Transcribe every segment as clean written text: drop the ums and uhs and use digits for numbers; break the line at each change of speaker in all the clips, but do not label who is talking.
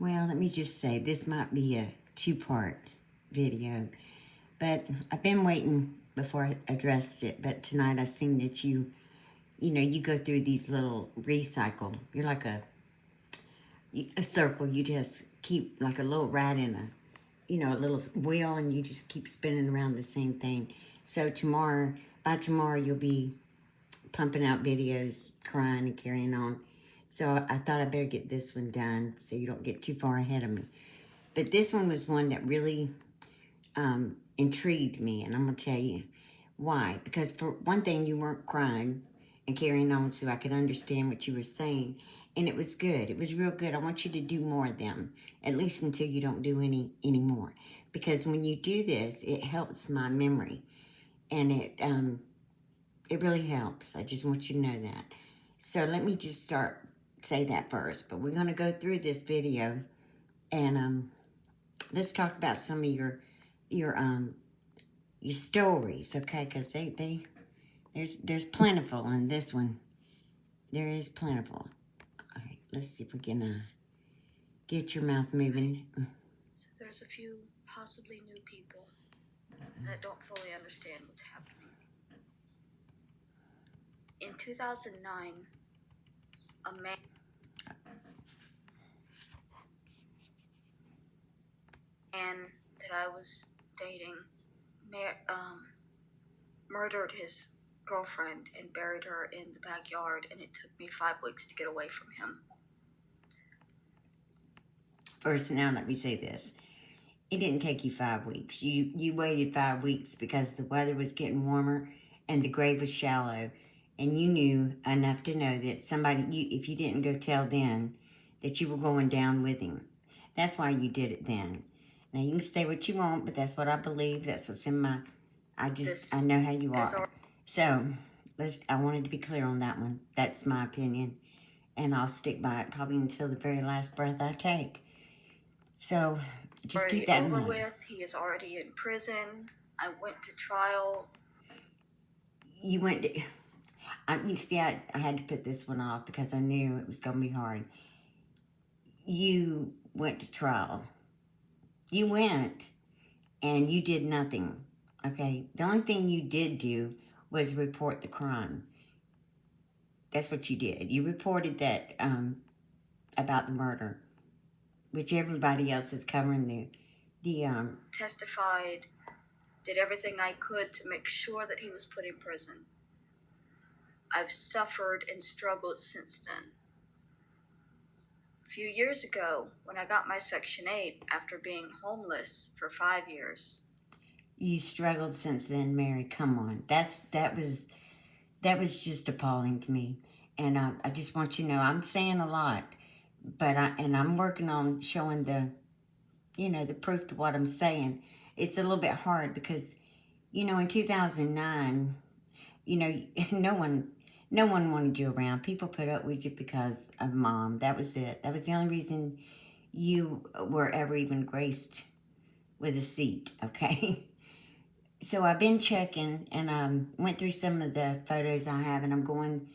Well, let me just say, this might be a two-part video, but I've been waiting before I addressed it, but tonight I seen that you go through these little recycle. You're like a circle. You just keep like a little rat in a little wheel, and you just keep spinning around the same thing. So by tomorrow, you'll be pumping out videos, crying and carrying on. So I thought I better get this one done so you don't get too far ahead of me. But this one was one that really intrigued me, and I'm going to tell you why. Because for one thing, you weren't crying and carrying on, so I could understand what you were saying. And it was good. It was real good. I want you to do more of them, at least until you don't do any more. Because when you do this, it helps my memory. And it really helps. I just want you to know that. So let me just say that first. But we're going to go through this video, and let's talk about some of your stories, okay? Because there's plentiful in this one. There is plentiful. All right, let's see if we can get your mouth moving.
So there's a few possibly new people that don't fully understand what's happening. In 2009, a man that I was dating murdered his girlfriend and buried her in the backyard, and it took me 5 weeks to get away from him.
First, now let me say this. It didn't take you 5 weeks. You waited 5 weeks because the weather was getting warmer and the grave was shallow. And you knew enough to know that if you didn't go tell then, that you were going down with him. That's why you did it then. Now, you can say what you want, but that's what I believe. That's what's in my... I know how you are. So, I wanted to be clear on that one. That's my opinion. And I'll stick by it probably until the very last breath I take. So, just keep that in mind.
He is already in prison. I went to trial.
You went to... you see, I had to put this one off because I knew it was going to be hard. You went to trial. You went, and you did nothing, okay? The only thing you did do was report the crime. That's what you did. You reported that, about the murder, which everybody else is covering
Testified, did everything I could to make sure that he was put in prison. I've suffered and struggled since then. A few years ago, when I got my Section 8 after being homeless for 5 years.
You struggled since then, Mary. Come on. That was just appalling to me. And I just want you to know, I'm saying a lot, but I'm working on showing the proof to what I'm saying. It's a little bit hard because, in 2009, no one wanted you around. People put up with you because of Mom. That was it. That was the only reason you were ever even graced with a seat, okay? So I've been checking, and went through some of the photos I have, and I'm going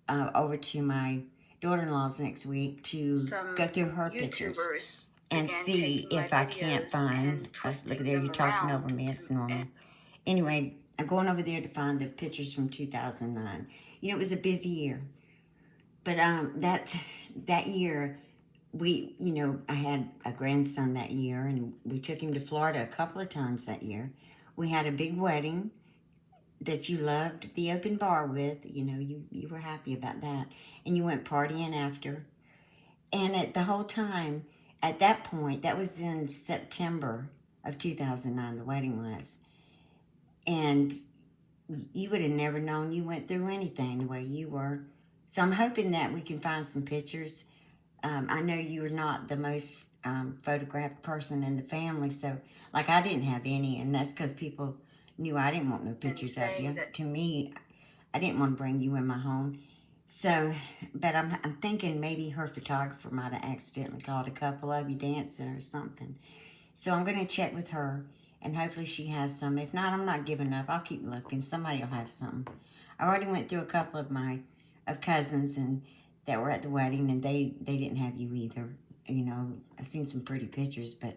over to my daughter-in-law's next week to go through her pictures and see if I can't find... Look there, you're talking over me. It's normal. Anyway, I'm going over there to find the pictures from 2009. It was a busy year. But that year, I had a grandson that year, and we took him to Florida a couple of times that year. We had a big wedding that you loved the open bar with. You were happy about that. And you went partying after. And the whole time, at that point, that was in September of 2009, the wedding was. And you would have never known you went through anything the way you were. So I'm hoping that we can find some pictures. I know you're not the most photographed person in the family, so like I didn't have any, and that's because people knew I didn't want no pictures of you. To me, I didn't want to bring you in my home. So, but I'm thinking maybe her photographer might have accidentally caught a couple of you dancing or something. So I'm going to check with her, and hopefully she has some. If not, I'm not giving up. I'll keep looking. Somebody will have something. I already went through a couple of my cousins and that were at the wedding, and they didn't have you either. You know, I seen some pretty pictures, but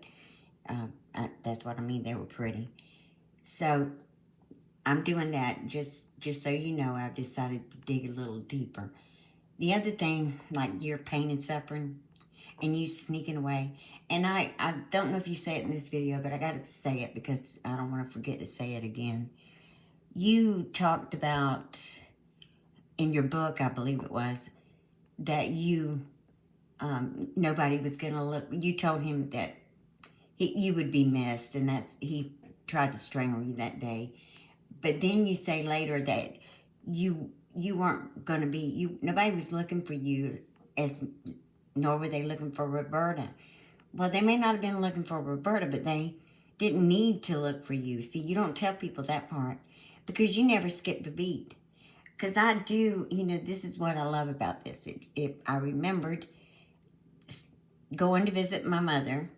that's what I mean. They were pretty. So I'm doing that just so you know. I've decided to dig a little deeper. The other thing, like your pain and suffering, and you sneaking away. And I don't know if you say it in this video, but I got to say it because I don't want to forget to say it again. You talked about in your book, I believe it was, that you nobody was going to look. You told him that you would be missed, and that's he tried to strangle you that day. But then you say later that you weren't going to be you. Nobody was looking for you, as nor were they looking for Roberta. Well, they may not have been looking for Roberta, but they didn't need to look for you. See, you don't tell people that part because you never skipped a beat. Because I do, you know, this is what I love about this. I remembered going to visit my mother,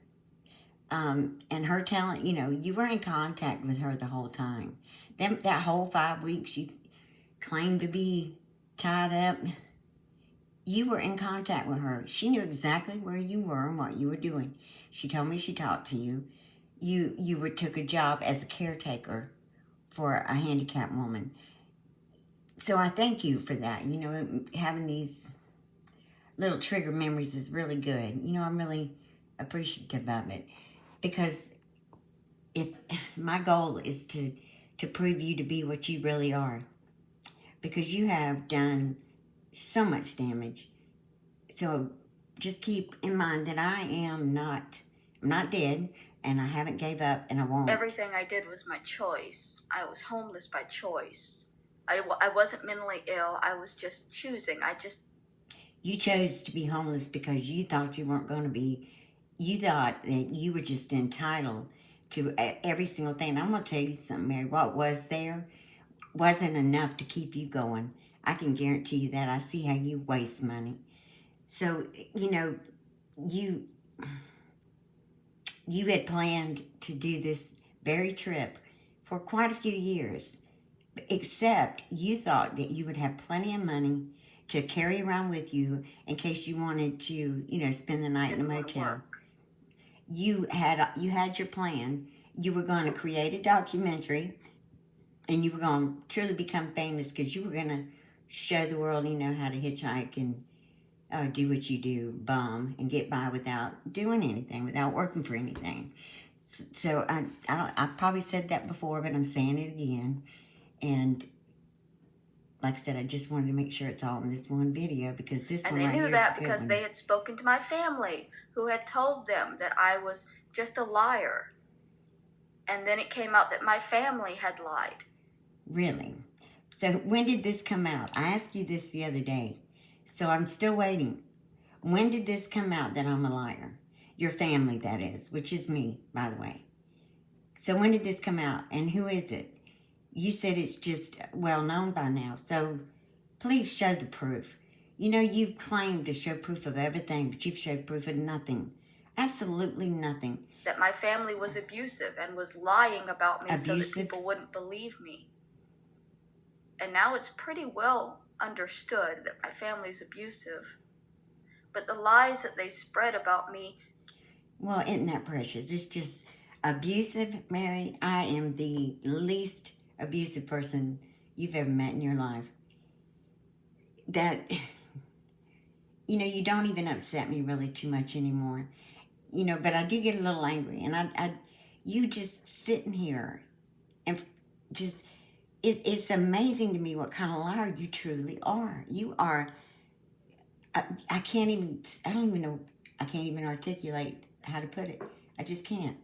and her telling, you know, you were in contact with her the whole time. That whole 5 weeks you claimed to be tied up, you were in contact with her. She knew exactly where you were and what you were doing. She told me she talked to you. You took a job as a caretaker for a handicapped woman. So I thank you for that. You know, having these little trigger memories is really good. You know, I'm really appreciative of it because if my goal is to prove you to be what you really are, because you have done so much damage. So just keep in mind that I'm not dead, and I haven't gave up, and I won't.
Everything I did was my choice. I was homeless by choice. I wasn't mentally ill. I was just choosing.
You chose to be homeless because you thought you weren't going to be. You thought that you were just entitled to every single thing. I'm going to tell you something, Mary. What was there wasn't enough to keep you going. I can guarantee you that. I see how you waste money. So, you know, you had planned to do this very trip for quite a few years, except you thought that you would have plenty of money to carry around with you in case you wanted to, you know, spend the night in a motel. You had your plan. You were going to create a documentary, and you were going to truly become famous because you were going to show the world, you know, how to hitchhike and do what you do, bum, and get by without doing anything, without working for anything. So I probably said that before, but I'm saying it again. And like I said, I just wanted to make sure it's all in this one video because this
and
one
they
right
knew
here
that
is a good
because
one.
they had spoken to my family, who had told them that I was just a liar. And then it came out that my family had lied.
Really? So when did this come out? I asked you this the other day, so I'm still waiting. When did this come out that I'm a liar? Your family, that is, which is me, by the way. So when did this come out, and who is it? You said it's just well known by now, so please show the proof. You know, you've claimed to show proof of everything, but you've showed proof of nothing. Absolutely nothing.
That my family was abusive and was lying about me so that people wouldn't believe me. And now it's pretty well understood that my family's abusive. But the lies that they spread about me...
Well, isn't that precious? It's just abusive, Mary. I am the least abusive person you've ever met in your life. That, you know, you don't even upset me really too much anymore. You know, but I do get a little angry. And you just sitting here and just... It's amazing to me what kind of liar you truly are. You are... I can't even articulate how to put it. I just can't.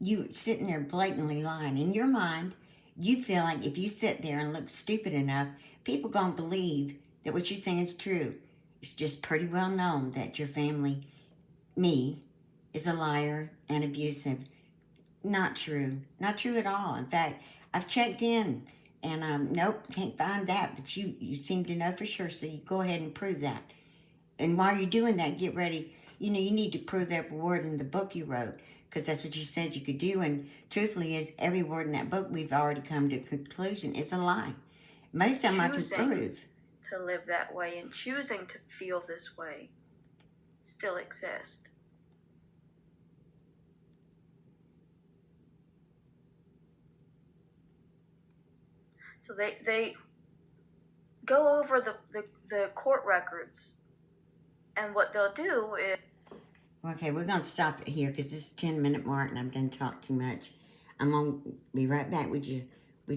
You sitting there blatantly lying. In your mind, you feel like if you sit there and look stupid enough, people gonna believe that what you're saying is true. It's just pretty well known that your family, me, is a liar and abusive. Not true. Not true at all. In fact, I've checked in and nope, can't find that, but you seem to know for sure, so you go ahead and prove that. And while you're doing that, get ready. You know, you need to prove every word in the book you wrote, because that's what you said you could do. And truthfully, is every word in that book we've already come to a conclusion is a lie. Most of them I could prove.
To live that way and choosing to feel this way still exist. So they go over the court records, and what they'll do is...
Okay, we're going to stop it here because this is 10-minute mark and I'm going to talk too much. I'm going to be right back with your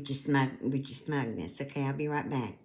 smugness. Okay, I'll be right back.